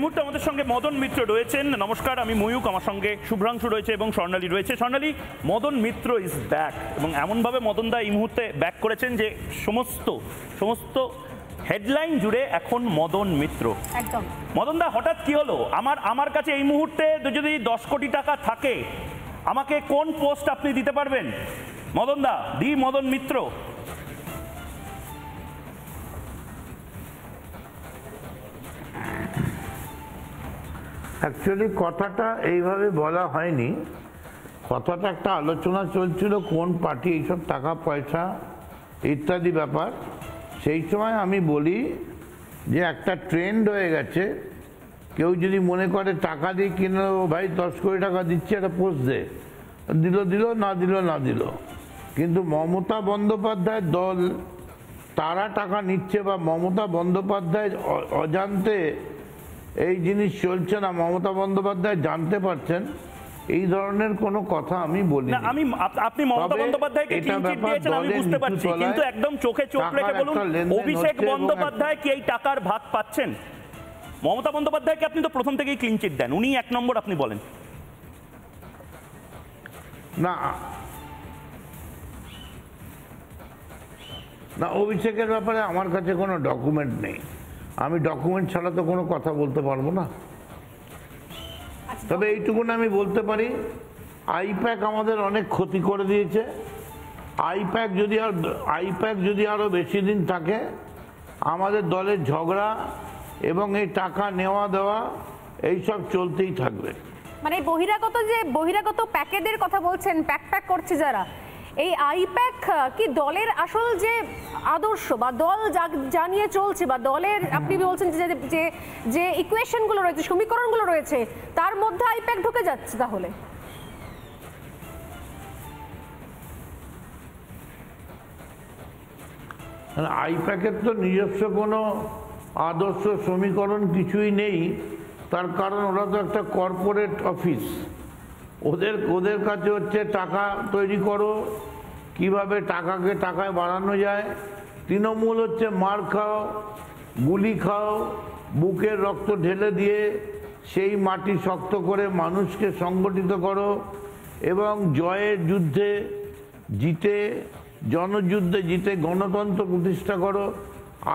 মুহূর্তে আমাদের সঙ্গে মদন মিত্র রয়েছেন। নমস্কার, আমি ময়ূক, আমার সঙ্গে শুভ্রাংশু রয়েছে এবং স্বর্ণালী রয়েছে। স্বর্ণালী, মদন মিত্র ইজ ব্যাক, এবং এমনভাবে মদন দা এই মুহূর্তে ব্যাক করেছেন যে সমস্ত হেডলাইন জুড়ে এখন মদন মিত্র। একদম। মদন দা, হঠাৎ কি হলো? আমার কাছে এই মুহূর্তে যদি 10 কোটি টাকা থাকে, আমাকে কোন পোস্ট আপনি দিতে পারবেন? মদন দা, মদন মিত্র। অ্যাকচুয়ালি কথাটা এইভাবে বলা হয়নি, কথাটা একটা আলোচনা চলছিল কোন পার্টি এইসব টাকা পয়সা ইত্যাদি ব্যাপার। সেই সময় আমি বলি যে একটা ট্রেন্ড হয়ে গেছে, কেউ যদি মনে করে টাকা দিয়ে কিনে ভাই 10 কোটি টাকা দিচ্ছে, একটা পোস্ট দে, দিল না দিল। কিন্তু মমতা বন্দ্যোপাধ্যায়ের দল তারা টাকা নিচ্ছে বা মমতা বন্দ্যোপাধ্যায় অজান্তে এই জিনিস চলছে না, মমতা বন্দ্যোপাধ্যায় জানতে পারছেন, এই ধরনের কোনো কথা আমি বলি না। আপনি মমতা বন্দ্যোপাধ্যায়কে ক্লিন চিট দিয়েছেন আমি বুঝতে পারছি, কিন্তু একদম চোখে চোখ রেখে বলুন, অভিষেক বন্দ্যোপাধ্যায় কি এই টাকার ভাগ পাচ্ছেন? মমতা বন্দ্যোপাধ্যায়কে আপনি তো প্রথম থেকেই ক্লিন চিট দেন, উনি 1 নম্বর, আপনি বলেন। না, অভিষেকের ব্যাপারে আমার কাছে কোনো ডকুমেন্ট নেই, আমি ডকুমেন্ট ছাড়া তো কোনো কথা বলতে পারবো না। তবে এইটুকুন আমি বলতে পারি, আইপ্যাক আমাদের অনেক ক্ষতি করে দিয়েছে। আইপ্যাক যদি আরো বেশি দিন থাকে, আমাদের দলের ঝগড়া এবং এই টাকা নেওয়া দেওয়া এইসব চলতেই থাকবে। মানে বহিরাগত প্যাকেজের কথা বলছেন, প্যাক করছে যারা, এই আইপ্যাক কি দলের আসল যে আদর্শ বা দল জানিয়ে চলছে বা দলের আপনি বলছেন যে ইকুয়েশনগুলো রয়েছে, সমীকরণগুলো রয়েছে, তার মধ্যে আইপ্যাক ঢুকে যাচ্ছে? তাহলে আইপ্যাকের তো নিজস্ব কোনো আদর্শ সমীকরণ কিছুই নেই, তার কারণ ওরা তো একটা কর্পোরেট অফিস। ওদের কাছে হচ্ছে টাকা তৈরি করো, কিভাবে টাকায় বাড়ানো যায়। তৃণমূল হচ্ছে মার খাও, গুলি খাও, বুকের রক্ত ঢেলে দিয়ে সেই মাটি শক্ত করে মানুষকে সংগঠিত করো এবং জয়ের যুদ্ধে জনযুদ্ধে জিতে গণতন্ত্র প্রতিষ্ঠা করো।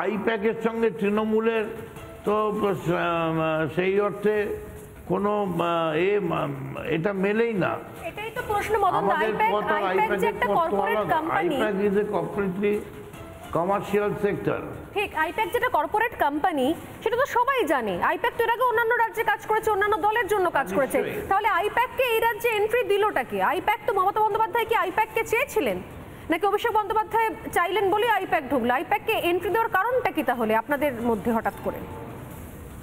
আইপ্যাকের সঙ্গে তৃণমূলের তো সেই অর্থে কোনো এটা মেলেই না। এটাই তো প্রশ্ন মদন দা, আইপ্যাক যে একটা corporate company, I-PAC is a completely commercial sector. ঠিক, আইপ্যাক যেটা কর্পোরেট কোম্পানি সেটা তো সবাই জানে। আইপ্যাক তো এর আগে অন্যান্য রাজ্যে কাজ করেছে, অন্যান্য দলের জন্য কাজ করেছে, তাহলে আইপ্যাককে এই রাজ্যে এন্ট্রি দিলটা কি? আইপ্যাক তো মমতা বন্দ্যোপাধ্যায় কি আইপ্যাককে চেয়েছিলেন, নাকি অভিষেক বন্দ্যোপাধ্যায় চাইলেন বলে আইপ্যাক ঢুকলো? আইপ্যাককে এন্ট্রি দেওয়ার কারণটা কি তাহলে আপনাদের মধ্যে হঠাৎ করে?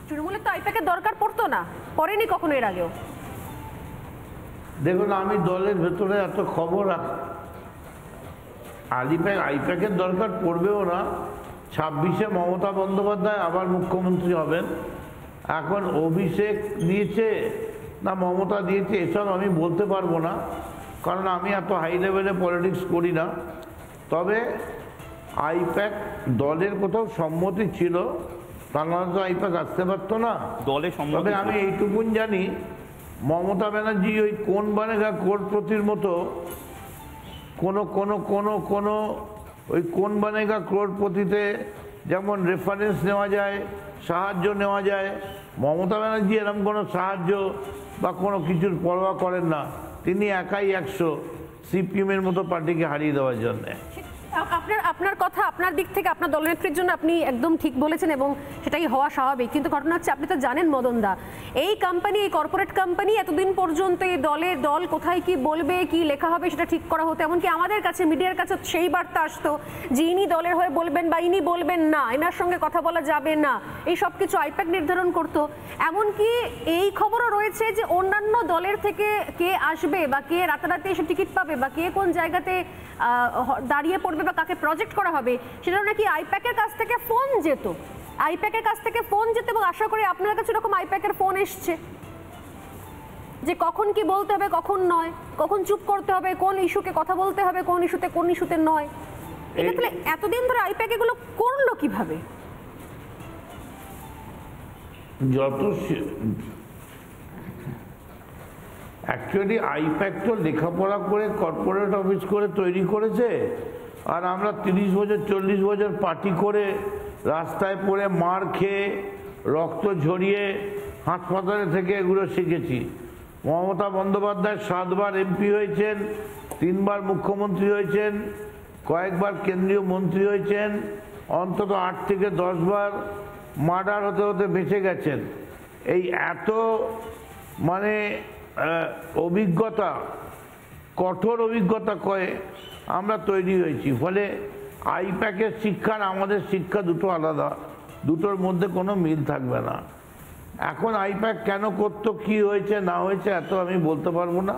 তৃণমূলের তো আইপ্যাকের দরকার পড়তো না, পড়েনি কখনো এর আগেও। দেখুন, আমি দলের ভেতরে এত খবর আইপ্যাকের দরকার পড়বেও না। 26-এ মমতা বন্দ্যোপাধ্যায় আবার মুখ্যমন্ত্রী হবেন। এখন অভিষেক দিয়েছে না মমতা দিয়েছে এসব আমি বলতে পারবো না, কারণ আমি এত হাই লেভেলে পলিটিক্স করি না। তবে আইপ্যাক দলের কোথাও সম্মতি ছিল, তার মানে তো আইপ্যাক আসতে পারতো না দলে। তবে আমি এইটুকুন জানি, মমতা ব্যানার্জি ওই কোন বানেগা কোরপতির মতো কোনো ওই কোন বানেগা ক্রোড়পতিতে যেমন রেফারেন্স নেওয়া যায়, সাহায্য নেওয়া যায়, মমতা ব্যানার্জি এরকম কোনো সাহায্য বা কোনো কিছুর পরোয়া করেন না। তিনি একাই 100 সিপিএমের মতো পার্টিকে হারিয়ে দেওয়ার জন্যে। আপনার কথা, আপনার দিক থেকে আপনার দলনেত্রীর জন্য আপনি একদম ঠিক বলেছেন এবং সেটাই হওয়া স্বাভাবিক। কিন্তু ঘটনা হচ্ছে, আপনি তো জানেন মদন দা, এই কোম্পানি, এই কর্পোরেট কোম্পানি এতদিন পর্যন্ত এই দল কোথায় কি বলবে, কি লেখা হবে সেটা ঠিক করা হতো। এমনকি আমাদের কাছে, মিডিয়ার কাছে সেই বার্তা আসতো যে ইনি দলের হয়ে বলবেন বা ইনি বলবেন না, এনার সঙ্গে কথা বলা যাবে না, এই সব কিছু আইপ্যাক নির্ধারণ করতো। এমনকি এই খবরও রয়েছে যে অন্যান্য দলের থেকে কে আসবে বা কে রাতারাতি এসে টিকিট পাবে বা কে কোন জায়গাতে দাঁড়িয়ে পড়বে বা কাকে প্রজেক্ট করা হবে, সেটা নাকি আইপ্যাকের কাছ থেকে ফোন যেত। এবং আশা করি আপনার কাছে এরকম আইপ্যাকের ফোন এসছে যে কখন কি বলতে হবে, কখন নয়, কখন চুপ করতে হবে, কোন ইস্যুকে কথা বলতে হবে, কোন ইস্যুতে নয়। এটা তাহলে এতদিন ধরে আইপ্যাক এগুলো করলো কিভাবে? যত অ্যাকচুয়ালি আইপ্যাক তো লেখাপড়া করে কর্পোরেট অফিস করে তৈরি করেছে, আর আমরা 30 বছর 40 বছর পার্টি করে রাস্তায় পড়ে মার খেয়ে রক্ত ঝরিয়ে হাসপাতালে থেকে এগুলো শিখেছি। মমতা বন্দ্যোপাধ্যায় 7 বার এমপি হয়েছেন, 3 বার মুখ্যমন্ত্রী হয়েছেন, কয়েকবার কেন্দ্রীয় মন্ত্রী হয়েছেন, অন্তত 8 থেকে 10 বার মার্ডার হতে হতে বেঁচে গেছেন। এই এত মানে অভিজ্ঞতা, কঠোর অভিজ্ঞতা কয়ে আমরা তৈরি হয়েছি। ফলে আইপ্যাকের শিক্ষার আমাদের শিক্ষা দুটো আলাদা, দুটোর মধ্যে কোনো মিল থাকবে না। এখন আইপ্যাক কেন করতো, কি হয়েছে না হয়েছে এত আমি বলতে পারবো না।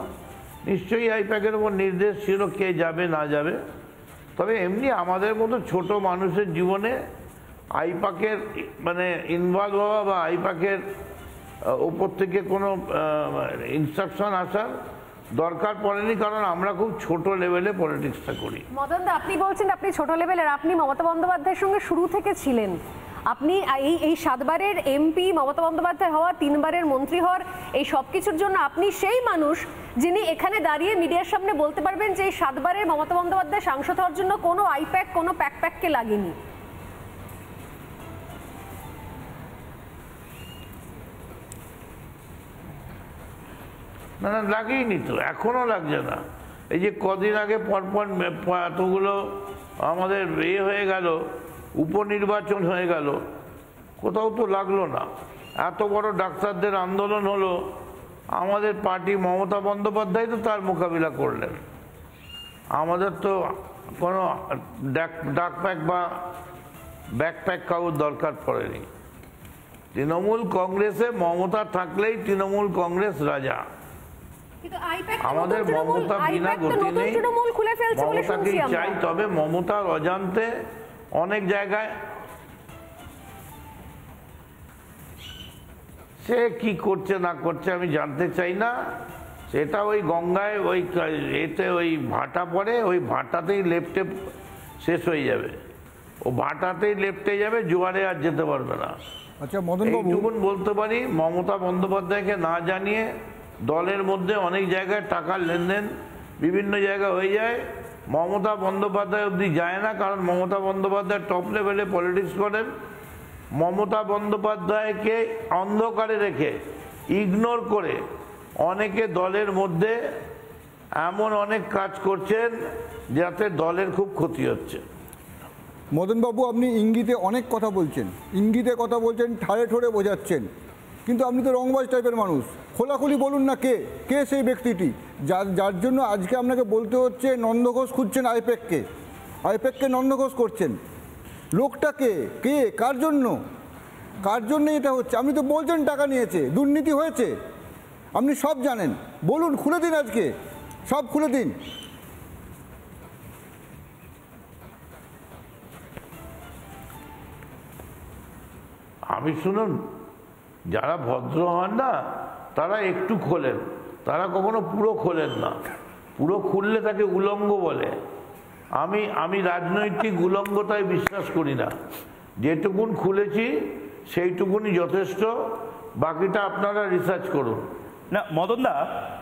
নিশ্চয়ই আইপ্যাকের উপর নির্দেশ ছিল কে যাবে না যাবে। তবে এমনি আমাদের মতো ছোট মানুষের জীবনে আইপ্যাকের মানে ইনভলভ হওয়া বা আইপ্যাকের উপর থেকে কোনো ইনস্ট্রাকশন আসার দরকার পড়েনি, কারণ আমরা খুব ছোট লেভেলে পলিটিক্সটা করি। মদন দা, আপনি বলছেন আপনি ছোট লেভেলের, আপনি মমতা বন্দ্যোপাধ্যায়ের সঙ্গে শুরু থেকে ছিলেন। আপনি এই 7 বারের এমপি, মমতা বন্দ্যোপাধ্যায় হওয়া, 3 বারের মন্ত্রী হওয়ার, এই সব কিছুর জন্য আপনি সেই মানুষ যিনি এখানে দাঁড়িয়ে মিডিয়ার সামনে বলতে পারবেন যে এই 7 বারের মমতা বন্দ্যোপাধ্যায় সাংসদ হওয়ার জন্য কোনো আইপ্যাক, কোনো প্যাককে লাগেনি। না না, লাগেইনি তো, এখনো লাগছে না। এই যে কদিন আগে পরপর এতগুলো আমাদের হয়ে গেল, উপনির্বাচন হয়ে গেল, কোথাও তো লাগলো না। এত বড় ডাক্তারদের আন্দোলন হলো, আমাদের পার্টি মমতা বন্দ্যোপাধ্যায় তো তার মোকাবিলা করলেন। আমাদের তো কোনো ডাকপ্যাক বা ব্যাকপ্যাক কাউর দরকার পড়েনি। তৃণমূল কংগ্রেসে মমতা থাকলেই তৃণমূল কংগ্রেস রাজা। আমাদের মমতা বিনা গতি নেই, মমতাকেই চাই। তবে মমতার অজান্তে অনেক জায়গায় সে কি করছে না করছে আমি জানতে চাই না। সেটা ওই গঙ্গায় ওই এতে ওই ভাটা পড়ে, ওই ভাটাতেই লেপ্টে শেষ হয়ে যাবে, ও ভাটাতেই লেপ্টে যাবে, জোয়ারে আর যেতে পারবে না। আচ্ছা মদন বাবু, এইটুকুন বলতে পারি, মমতা বন্দ্যোপাধ্যায়কে না জানিয়ে দলের মধ্যে অনেক জায়গায় টাকার লেনদেন বিভিন্ন জায়গায় হয়ে যায়। মমতা বন্দ্যোপাধ্যায় অবধি যায় না, কারণ মমতা বন্দ্যোপাধ্যায় টপ লেভেলে পলিটিক্স করেন। মমতা বন্দ্যোপাধ্যায়কে অন্ধকারে রেখে, ইগনোর করে অনেকে দলের মধ্যে এমন অনেক কাজ করছেন যাতে দলের খুব ক্ষতি হচ্ছে। মদনবাবু আপনি ইঙ্গিতে অনেক কথা বলছেন, ইঙ্গিতে কথা বলছেন, ঠাড়ে ঠোড়ে বোঝাচ্ছেন, কিন্তু আপনি তো রংবাজ টাইপের মানুষ। খোলাখুলি বলুন না, কে কে সেই ব্যক্তিটি যার জন্য আজকে আপনাকে বলতে হচ্ছে নন্দঘোষ খুঁজছেন আইপ্যাককে নন্দঘোষ করছেন। লোকটা কে, কার জন্য এটা হচ্ছে? আপনি তো বলছেন টাকা নিয়েছে, দুর্নীতি হয়েছে, আপনি সব জানেন। বলুন, খুলে দিন, আজকে সব খুলে দিন। আমি শুনুন, যারা ভদ্র হন না তারা একটু খোলেন, তারা কখনো পুরো খোলেন না। পুরো খুললে তাকে উলঙ্গ বলে। আমি রাজনৈতিক উলঙ্গতায় বিশ্বাস করি না। যেটুকুন খুলেছি সেইটুকুনি যথেষ্ট, বাকিটা আপনারা রিসার্চ করুন। না মদনদা,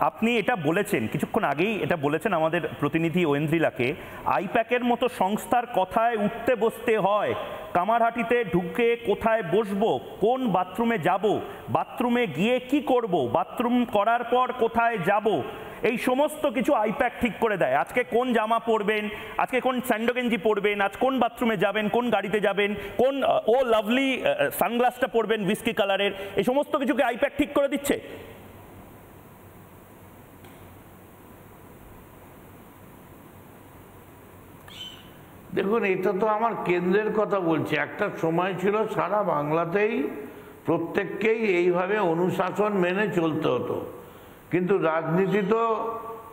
আপনি এটা বলেছেন, কিছুক্ষণ আগেই এটা বলেছেন আমাদের প্রতিনিধি ঐন্দ্রিলাকে, আইপ্যাকের মতো সংস্থার কথায় উঠতে বসতে হয়। কামারহাটিতে ঢুকে কোথায় বসবো, কোন বাথরুমে যাব, বাথরুমে গিয়ে কি করব, বাথরুম করার পর কোথায় যাব, এই সমস্ত কিছু আইপ্যাক ঠিক করে দেয়। আজকে কোন জামা পরবেন, আজকে কোন স্যান্ডো গেঞ্জি পরবেন, আজ কোন বাথরুমে যাবেন, কোন গাড়িতে যাবেন, কোন ও লাভলি সানগ্লাসটা পরবেন হুইস্কি কালারের, এই সমস্ত কিছুকে আইপ্যাক ঠিক করে দিচ্ছে। দেখুন, এটা তো আমার কেন্দ্রের কথা বলছি। একটা সময় ছিল সারা বাংলাতেই প্রত্যেককেই এইভাবে অনুশাসন মেনে চলতে হতো, কিন্তু রাজনীতি তো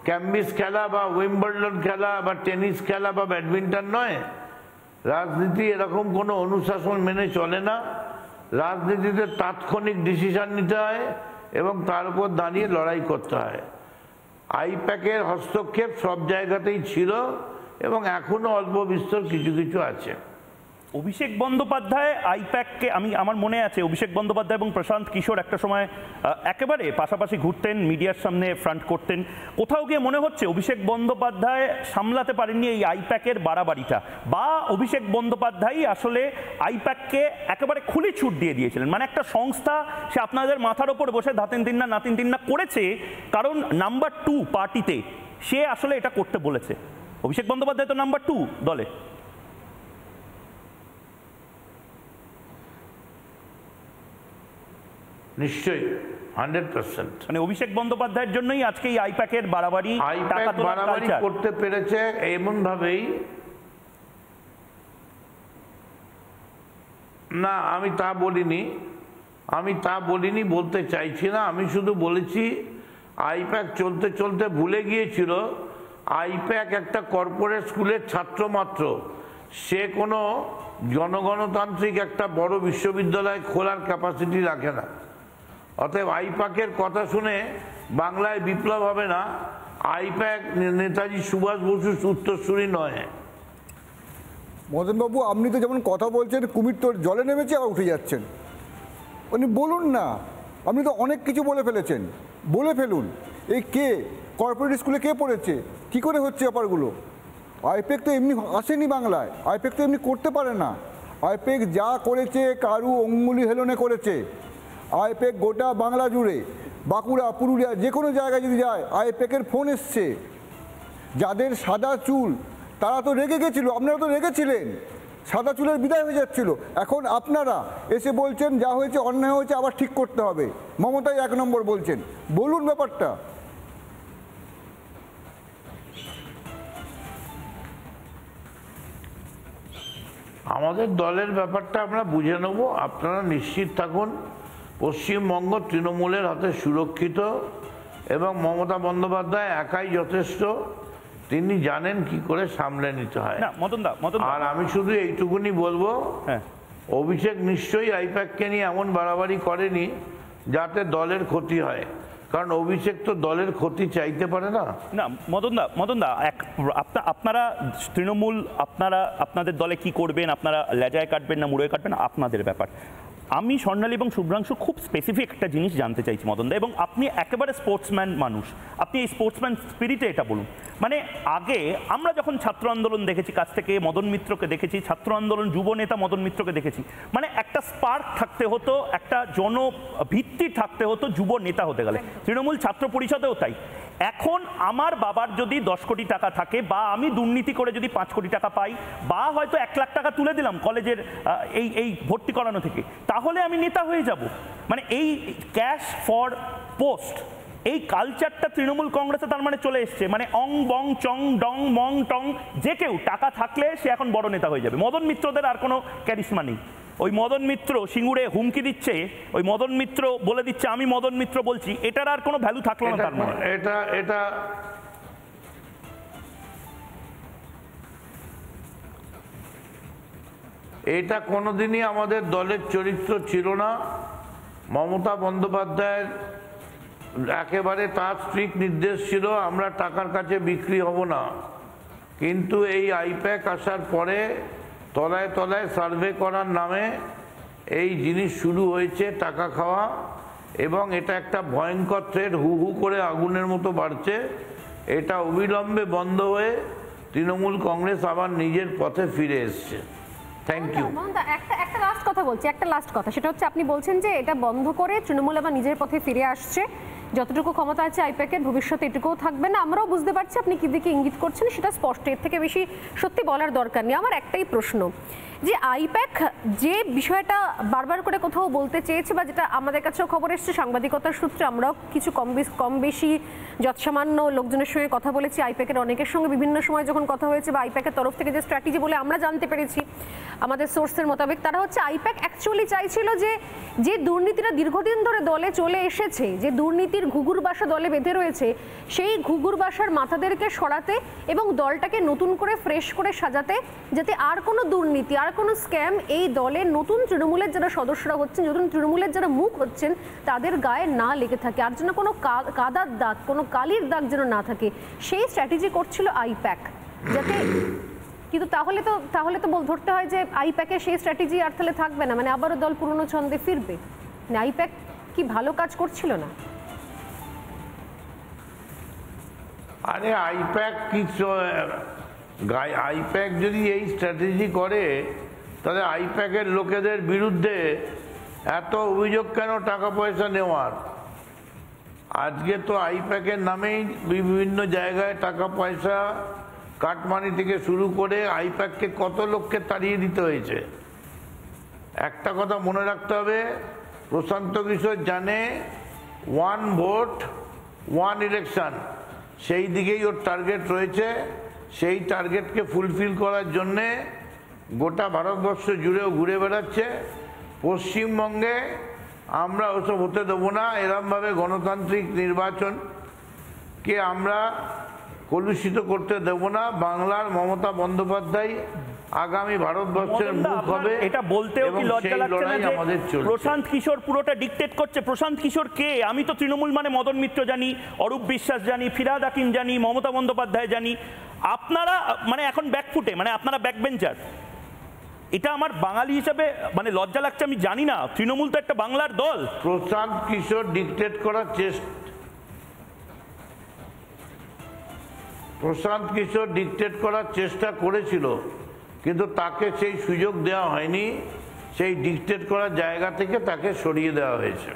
ক্যাম্বিস খেলা বা উইম্বলডন খেলা বা টেনিস খেলা বা ব্যাডমিন্টন নয়। রাজনীতি এরকম কোনো অনুশাসন মেনে চলে না। রাজনীতিতে তাৎক্ষণিক ডিসিশন নিতে হয় এবং তার উপর দাঁড়িয়ে লড়াই করতে হয়। আইপ্যাকের হস্তক্ষেপ সব জায়গাতেই ছিল এবং এখনো অল্প বিস্তর কিছু কিছু আছে। অভিষেক বন্দ্যোপাধ্যায় আইপ্যাককে আমার মনে আছে অভিষেক বন্দ্যোপাধ্যায় এবং প্রশান্ত কিশোর একটা সময় একেবারে পাশাপাশি ঘুরতেন, মিডিয়ার সামনে ফ্রন্ট করতেন। কোথাও গিয়ে মনে হচ্ছে অভিষেক বন্দ্যোপাধ্যায় সামলাতে পারেননি এই আইপ্যাকের বাড়াবাড়িটা, বা অভিষেক বন্দ্যোপাধ্যায় আসলে আইপ্যাককে একেবারে খুলি ছুট দিয়ে দিয়েছিলেন। মানে একটা সংস্থা সে আপনাদের মাথার ওপর বসে ধাতেন তিন না নাতিন তিন না করেছে কারণ নাম্বার 2 পার্টিতে সে আসলে এটা করতে বলেছে। অভিষেক বন্দ্যোপাধ্যায় তো নাম্বার 2 দলে। নিশ্চয়ই 100%। মানে অভিষেক বন্দ্যোপাধ্যায়ের জন্যই আজকে এই আইপ্যাকের বাড়াবাড়ি, টাকা তোলার বাড়াবাড়ি কালচার করতে পেরেছে এমন ভাবেই। না, আমি তা বলিনি, বলতে চাইছি না। আমি শুধু বলেছি আইপ্যাক চলতে চলতে ভুলে গিয়েছিল আইপ্যাক একটা কর্পোরেট স্কুলের ছাত্র মাত্র, সে কোনো জনগণতান্ত্রিক একটা বড় বিশ্ববিদ্যালয় খোলার ক্যাপাসিটি রাখে না। অতএব আইপ্যাকের কথা শুনে বাংলায় বিপ্লব হবে না। আইপ্যাক নেতাজি সুভাষ বসুর উত্তরসূরি নয়। মদনবাবু, আপনি তো যেমন কথা বলছেন, কুমির তো জলে নেমেছে আবার উঠে যাচ্ছেন। আপনি বলুন না, আপনি তো অনেক কিছু বলে ফেলেছেন, বলে ফেলুন। এই কে কর্পোরেট স্কুলে কে পড়েছে, কি করে হচ্ছে ব্যাপারগুলো? আইপ্যাক তো এমনি আসেনি বাংলায়, আইপ্যাক তো এমনি করতে পারে না। আইপ্যাক যা করেছে কারু অঙ্গুলি হেলনে করেছে। আইপ্যাক গোটা বাংলা জুড়ে, বাঁকুড়া, পুরুলিয়া, যে কোনো জায়গায় যদি যায় আইপ্যাকের ফোন এসছে। যাদের সাদা চুল তারা তো রেগে গেছিল, আপনারা তো রেগেছিলেন, সাদা চুলের বিদায় হয়ে যাচ্ছিল। এখন আপনারা এসে বলছেন যা হয়েছে অন্যায় হয়েছে আবার ঠিক করতে হবে, মমতাই 1 নম্বর বলছেন। বলুন ব্যাপারটা। আমাদের দলের ব্যাপারটা আমরা বুঝে নেব, আপনারা নিশ্চিত থাকুন। পশ্চিমবঙ্গ তৃণমূলের হাতে সুরক্ষিত এবং মমতা বন্দ্যোপাধ্যায় একাই যথেষ্ট। তিনি জানেন কি করে সামলে নিতে হয়। আর আমি শুধু এইটুকুনি বলবো, অভিষেক নিশ্চয়ই আইপ্যাককে নিয়ে এমন বাড়াবাড়ি করেনি যাতে দলের ক্ষতি হয়, কারণ অভিষেক তো দলের ক্ষতি চাইতে পারে না। না মদনদা, আপনারা তৃণমূল, আপনাদের দলে কি করবেন, আপনারা লেজায় কাটবেন না মুড়োয় কাটবেন, আপনাদের ব্যাপার। আমি স্বর্ণালী এবং শুভ্রাংশু খুব স্পেসিফিক একটা জিনিস জানতে চাইছি মদনদা, এবং আপনি একেবারে স্পোর্টসম্যান মানুষ, আপনি এই স্পোর্টসম্যান স্পিরিটে এটা বলুন। মানে আগে আমরা যখন ছাত্র আন্দোলন দেখেছি, কাছ থেকে মদন মিত্রকে দেখেছি, ছাত্র আন্দোলন যুব নেতা মদন মিত্রকে দেখেছি, মানে একটা স্পার্ক থাকতে হতো, একটা জনভিত্তি থাকতে হতো যুব নেতা হতে গেলে। তৃণমূল ছাত্র পরিষদেও তাই। এখন আমার বাবার যদি 10 কোটি টাকা থাকে, বা আমি দুর্নীতি করে যদি 5 কোটি টাকা পাই, বা হয়তো 1 লাখ টাকা তুলে দিলাম কলেজের এই ভর্তি করানো থেকে, তাহলে আমি নেতা হয়ে যাব। মানে এই ক্যাশ ফর পোস্ট, এই কালচারটা তৃণমূল কংগ্রেসে তার মানে চলে এসছে। মানে অং বং চং ডং মং টং, যে কেউ টাকা থাকলে সে এখন বড় নেতা হয়ে যাবে। মদন মিত্রদের আর কোনো ক্যারিশমা নেই। ওই মদন মিত্র সিঙ্গুরে হুমকি দিচ্ছে, ওই মদন মিত্র বলে দিচ্ছে আমি মদন মিত্র বলছি, এটার আর কোনো ভ্যালু থাকলো না তার মানে। এটা কোনোদিনই আমাদের দলের চরিত্র ছিল না। মমতা বন্দ্যোপাধ্যায়ের একেবারে তার স্ট্রিক্ট নির্দেশ ছিল আমরা টাকার কাছে বিক্রি হব না। কিন্তু এই আইপ্যাক আসার পরে তলায় তলায় সার্ভে করার নামে এই জিনিস শুরু হয়েছে, টাকা খাওয়া, এবং এটা একটা ভয়ঙ্কর থ্রেট, হু হু করে আগুনের মতো বাড়ছে। এটা অবিলম্বে বন্ধ হয়ে তৃণমূল কংগ্রেস আবার নিজের পথে ফিরে এসছে। Thank you. একটা লাস্ট কথা বলছি, একটা লাস্ট কথা, সেটা হচ্ছে আপনি বলছেন যে এটা বন্ধ করে তৃণমূল আবার নিজের পথে ফিরে আসছে, যতটুকু ক্ষমতা আছে আইপ্যাকের ভবিষ্যতে এটুকুও থাকবে না। আমরাও বুঝতে পারছি আপনি কি দিকে ইঙ্গিত করছেন, সেটা স্পষ্ট, এর থেকে বেশি সত্যি বলার দরকার নেই। আমার একটাই প্রশ্ন, যে আইপ্যাক যে বিষয়টা বারবার করে কোথাও বলতে চেয়েছে, বা যেটা আমাদের কাছেও খবর এসছে সাংবাদিকতার সূত্রে, আমরাও কিছু কম বেশি যৎসামান্য লোকজনের সঙ্গে কথা বলেছি, আইপ্যাকের অনেকের সঙ্গে বিভিন্ন সময় যখন কথা হয়েছে, বা আইপ্যাকের তরফ থেকে যে স্ট্র্যাটেজি বলে আমরা জানতে পেরেছি আমাদের সোর্সের মোতাবেক, তারা হচ্ছে আইপ্যাক অ্যাকচুয়ালি চাইছিল যে দুর্নীতিটা দীর্ঘদিন ধরে দলে চলে এসেছে, যে দুর্নীতির ঘুঘুর বাসা দলে বেঁধে রয়েছে, সেই ঘুঘুর বাসার মাথাদেরকে সরাতে এবং দলটাকে নতুন করে ফ্রেশ করে সাজাতে, যাতে আর কোনো দুর্নীতি, আর কোনো স্ক্যাম এই দলের নতুন তৃণমূলের যারা সদস্যরা হচ্ছেন, নতুন তৃণমূলের যারা মুখ হচ্ছেন, তাদের গায়ে না লেগে থাকে, আর যেন কোনো কাদার দাগ, কোনো কালির দাগ যেন না থাকে, সেই স্ট্র্যাটেজি করছিল আইপ্যাক, যাতে কিন্তু তাহলে তো ধরতে হয় যে আইপ্যাকের সেই স্ট্র্যাটেজি আর তাহলে থাকবে না, মানে আবারও দল পুরনো ছন্দে ফিরবে। মানে আইপ্যাক কি ভালো কাজ করছিল না? আরে আইপ্যাক কি আইপ্যাক যদি এই স্ট্র্যাটেজি করে তাহলে আইপ্যাকের লোকেদের বিরুদ্ধে এত অভিযোগ কেন টাকা পয়সা নেওয়ার? আজকে তো আইপ্যাকের নামেই বিভিন্ন জায়গায় টাকা পয়সা কাটমানি থেকে শুরু করে আইপ্যাককে কত লোককে তাড়িয়ে দিতে হয়েছে। একটা কথা মনে রাখতে হবে, প্রশান্ত কিশোর জানে 1 ভোট 1 ইলেকশন, সেই দিকেই ওর টার্গেট রয়েছে। সেই টার্গেটকে ফুলফিল করার জন্যে গোটা ভারতবর্ষ জুড়েও ঘুরে বেড়াচ্ছে। পশ্চিমবঙ্গে আমরা ওসব হতে দেবো না। এরমভাবে গণতান্ত্রিক নির্বাচনকে আমরা কলুষিত করতে দেব না। বাংলার মমতা বন্দ্যোপাধ্যায় আগামী ভারতবর্ষের মুখ হবে। এটা বলতেও কি লজ্জা লাগছে না যে আমাদের প্রশান্ত কিশোর পুরোটা ডিকটেট করছে? প্রশান্ত কিশোর কে? আমি তো তৃণমূল মানে মদন মিত্র জানি, অরূপ বিশ্বাস জানি, ফিরহাদ হাকিম জানি, মমতা বন্দ্যোপাধ্যায় জানি। আপনারা মানে এখন ব্যাকফুটে, মানে আপনারা ব্যাকবেঞ্চার। এটা আমার বাঙালি হিসাবে মানে লজ্জা লাগছে। আমি জানি না, তৃণমূল তো একটা বাংলার দল। প্রশান্ত কিশোর ডিকটেট করার চেষ্টা প্রশান্ত কিশোর ডিকটেট করার চেষ্টা করেছিল, কিন্তু তাকে সেই সুযোগ দেওয়া হয়নি। সেই ডিকটেট করার জায়গা থেকে তাকে সরিয়ে দেওয়া হয়েছে।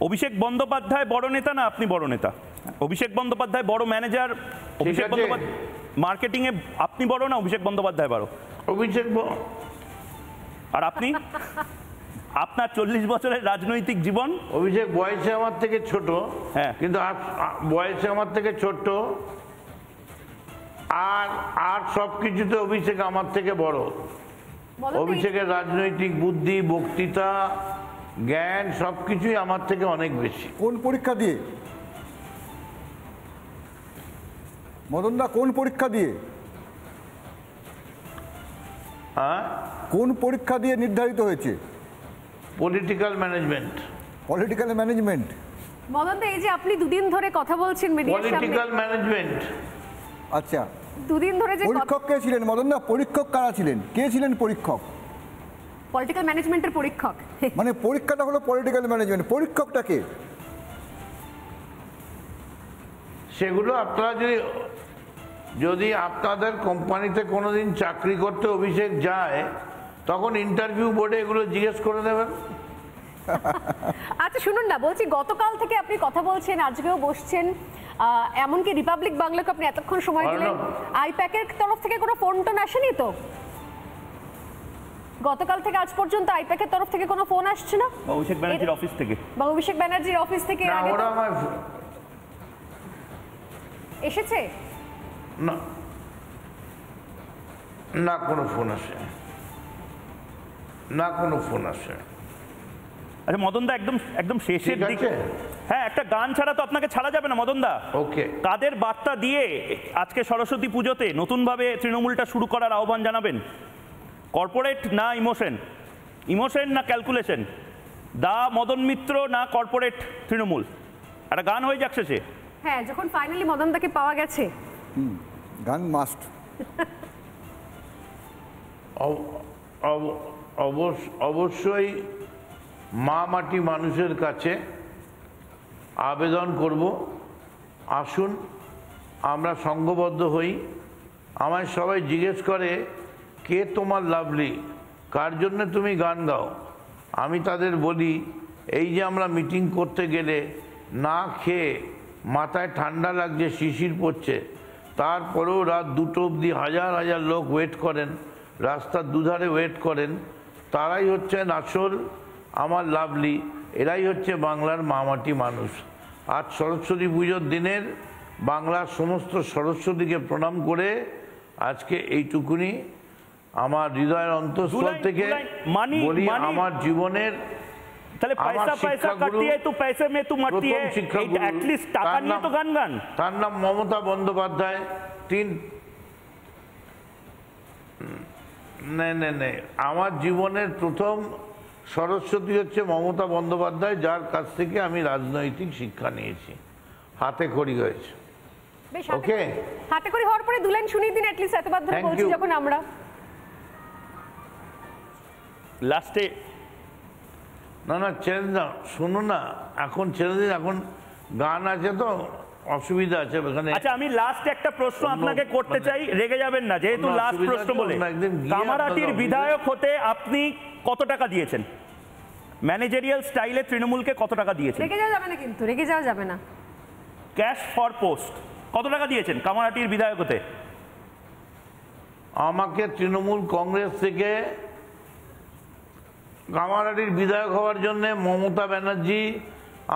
অভিষেক বন্দ্যোপাধ্যায় বড় নেতা না আপনি বড় নেতা? অভিষেক বন্দ্যোপাধ্যায় বড় ম্যানেজার, অভিষেক বন্দ্যোপাধ্যায় মার্কেটিং এ আপনি বড় না অভিষেক বন্দ্যোপাধ্যায় বড়? আর আপনি? আপনার 40 বছরের রাজনৈতিক জীবন। অভিষেক বয়সে আমার থেকে ছোট, হ্যাঁ, কিন্তু বয়সে আমার থেকে ছোট, আর সবকিছুতে অভিষেক আমার থেকে বড়। অভিষেকের রাজনৈতিক বুদ্ধি, বক্তৃতা, জ্ঞান সবকিছুই আমার থেকে অনেক বেশি। কোন পরীক্ষা দিয়ে মদনদা? কোন পরীক্ষা দিয়ে? হ্যাঁ, কোন পরীক্ষা দিয়ে নির্ধারিত হয়েছে? Political management. Political management. মদনদা, এই যে আপনি দুদিন ধরে কথা বলছেন মিডিয়ার সামনে, পলিটিক্যাল ম্যানেজমেন্ট। আচ্ছা, দুদিন ধরে যে পরীক্ষক কে ছিলেন মদনদা? পরীক্ষক কারা ছিলেন? কে ছিলেন পরীক্ষক? পলিটিক্যাল ম্যানেজমেন্টের পরীক্ষক। মানে পরীক্ষাটা হলো পলিটিক্যাল ম্যানেজমেন্ট, পরীক্ষকটা কে? সেগুলো আপনারা যদি আপনাদের কোম্পানিতে কোনোদিন চাকরি করতে অভিষেক যায়, তখন ইন্টারভিউ বোর্ডে এগুলো জিজ্ঞেস করে নেবেন। আচ্ছা শুনুন না, বলছি গতকাল থেকে আপনি কথা বলছেন, আজকেও বসছেন, এমনকি রিপাবলিক বাংলাকে আপনি এতক্ষণ সময় দিলেন, আইপ্যাকের তরফ থেকে কোনো ফোন টোন আসেনি তো? গতকাল থেকে আজ পর্যন্ত আইপ্যাকের তরফ থেকে কোনো ফোন আসছে না? অভিষেক ব্যানার্জির অফিস থেকে? বা অভিষেক ব্যানার্জির অফিস থেকে এসেছে? না, কোনো ফোন আসে না, কোনো ফোন আসে। আচ্ছা মদনদা, একদম শেষের দিকে, হ্যাঁ, একটা গান ছাড়া তো আপনাকে ছাড়া যাবে না মদনদা। ওকে, কাদের বার্তা দিয়ে আজকে সরস্বতী পুজোতে নতুনভাবে তৃণমূলটা শুরু করার আহ্বান জানাবেন? কর্পোরেট না ইমোশন? ইমোশন না ক্যালকুলেশন? দা মদন মিত্র না কর্পোরেট তৃণমূল? একটা গান হয়ে যাচ্ছে সে। হ্যাঁ, যখন ফাইনালি মদনদাকে পাওয়া গেছে, গান মাস্ট। অবশ্যই মা মাটি মানুষের কাছে আবেদন করব, আসুন আমরা সংঘবদ্ধ হই। আমায় সবাই জিজ্ঞেস করে, কে তোমার লাভলি, কার জন্য তুমি গান গাও? আমি তাদের বলি, এই যে আমরা মিটিং করতে গেলে না খেয়ে, মাথায় ঠান্ডা লাগছে, শিশির পড়ছে, তারপরেও রাত 2টো অবধি হাজার হাজার লোক ওয়েট করেন, রাস্তার দুধারে ওয়েট করেন, তারাই হচ্ছেন আসল আমার লাভলি। এরাই হচ্ছে বাংলার মামাটি মানুষ। আজ সরস্বতী পুজোর দিনের বাংলার সমস্ত সরস্বতীকে প্রণাম করে আজকে এইটুকুনি আমার হৃদয়ের অন্তঃস্থল থেকে বলি, আমার জীবনের তাহলে পয়সা পয়সা কাটতি है तू पैसे में तू मरती है, एटलीस्ट টাকা নিয়ে তো গান গান। তার নাম মমতা বন্দ্যোপাধ্যায়। নেই, আমার জীবনের প্রথম সরস্বতী হচ্ছে মমতা বন্দ্যোপাধ্যায়, যার কাছ থেকে আমি রাজনৈতিক শিক্ষা নিয়েছি, হাতে খড়ি হয়েছে। বেশ, ওকে হাতে করে হওয়ার পরে 2 লাইন শুনিয়ে দিন অ্যাটলিস্ট, এতবার ধরে Thank বলছি you. যখন আমরা। লাস্টে না ছেড়ে দাও, শুনুন না, এখন ছেড়ে দিন, এখন গান আছে তো অসুবিধা আছে ওখানে। আচ্ছা, আমি লাস্ট একটা প্রশ্ন আপনাকে করতে চাই, রেগে যাবেন না, যেহেতু অন্য লাস্ট অসুবিধা প্রশ্ন আছে, বলে। অন্য একদিন গিয়ে কামারহাটির আপনারা বিধায়ক হতে আপনি কত টাকা দিয়েছেন? ম্যানেজারিয়াল স্টাইলে তৃণমূলকে কত টাকা দিয়েছেন? রেগে যাওয়া যাবে না কিন্তু, রেগে যাওয়া যাবে না। ক্যাশ ফর পোস্ট কত টাকা দিয়েছেন কামারহাটির বিধায়ক হতে? আমাকে তৃণমূল কংগ্রেস থেকে কামারহাটির বিধায়ক হওয়ার জন্য মমতা ব্যানার্জি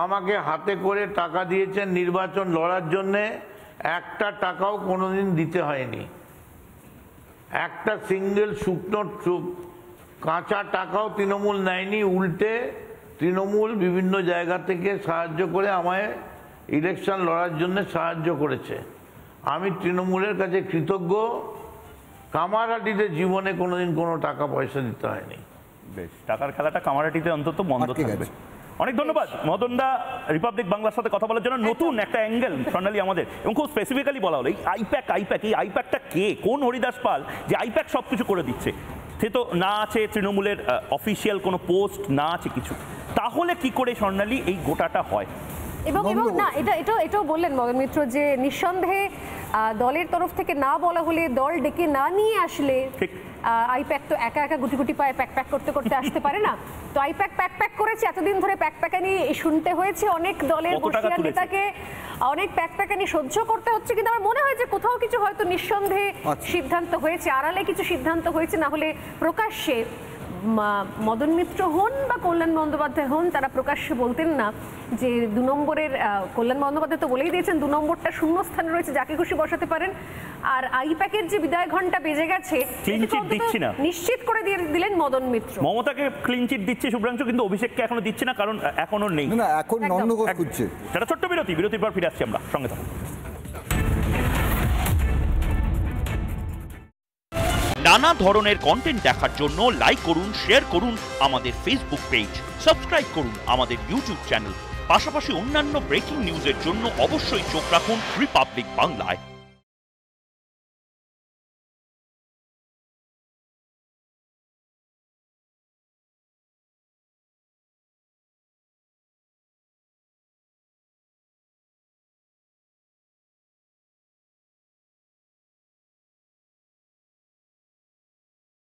আমাকে হাতে করে টাকা দিয়েছেন নির্বাচন লড়ার জন্যে। একটা টাকাও কোনোদিন দিতে হয়নি, একটা সিঙ্গেল শুকনো কাঁচা টাকাও তৃণমূল নেয়নি। উল্টে তৃণমূল বিভিন্ন জায়গা থেকে সাহায্য করে আমায় ইলেকশন লড়ার জন্য সাহায্য করেছে। আমি তৃণমূলের কাছে কৃতজ্ঞ। কামারহাটিতে জীবনে কোনোদিন কোনো টাকা পয়সা দিতে হয়নি। বেশ, টাকার খেলাটা কামারহাটিতে অন্তত বন্ধ আটকে থাকবে। গেছে। অনেক ধন্যবাদ মদনদা রিপাবলিক বাংলার সাথে কথা বলার জন্য। নতুন একটা অ্যাঙ্গেল স্বর্ণালী আমাদের, এবং খুব স্পেসিফিক্যালি বলা হলো এই আইপ্যাক। এই আইপ্যাকটা কে, কোন হরিদাস পাল যে আইপ্যাক সব কিছু করে দিচ্ছে? সে তো না আছে তৃণমূলের অফিসিয়াল কোনো পোস্ট, না আছে কিছু। তাহলে কি করে স্বর্ণালী এই গোটাটা হয়? এবং না, এটাও বললেন মদন মিত্র যে নিঃসন্দেহে দলের তরফ থেকে না বলা হলে, দল ডেকে না নিয়ে আসলে ঠিক। আইপ্যাক তো একা একা গুটি গুটি পায়ে প্যাক করতে করতে আসতে পারে না। তো আইপ্যাক প্যাক করেছে, এতদিন ধরে প্যাকানি শুনতে হয়েছে, অনেক দলের কত টাকা বর্ষিয়ান তুলেছে? নেতাকে অনেক প্যাকানি সহ্য করতে হচ্ছে। কিন্তু আমার মনে হয় যে কোথাও কিছু হয়তো নিঃসন্দেহে সিদ্ধান্ত হয়েছে, আড়ালে কিছু সিদ্ধান্ত হয়েছে, না হলে প্রকাশ্যে মদন মিত্র হন বা কল্যাণ বন্দ্যোপাধ্যায় হন, তারা প্রকাশ্যে বলতেন না যে 2 নম্বরের, কল্যাণ বন্দ্যোপাধ্যায় তো বলেই দিয়েছেন 2 নম্বরটা শূন্য স্থানে রয়েছে, যাকে খুশি বসাতে পারেন। আর আইপ্যাকের যে বিদায় ঘন্টা বেজে গেছে, ক্লিন চিট দিচ্ছি না নিশ্চিত করে দিলেন মদন মিত্র। মমতাকে ক্লিন চিট দিচ্ছে শুভ্রাংশু, কিন্তু অভিষেককে এখনো দিচ্ছে না, কারণ এখনো নেই। না এখন নন্দঘোষ খুঁজছে। সেটা ছোট্ট বিরতির পর ফিরে আসছি আমরা, সঙ্গে থাকুন। নানা ধরনের কন্টেন্ট দেখার জন্য লাইক করুন, শেয়ার করুন আমাদের ফেসবুক পেজ, সাবস্ক্রাইব করুন আমাদের ইউটিউব চ্যানেল। পাশাপাশি অন্যান্য ব্রেকিং নিউজের জন্য অবশ্যই চোখ রাখুন রিপাবলিক বাংলায়।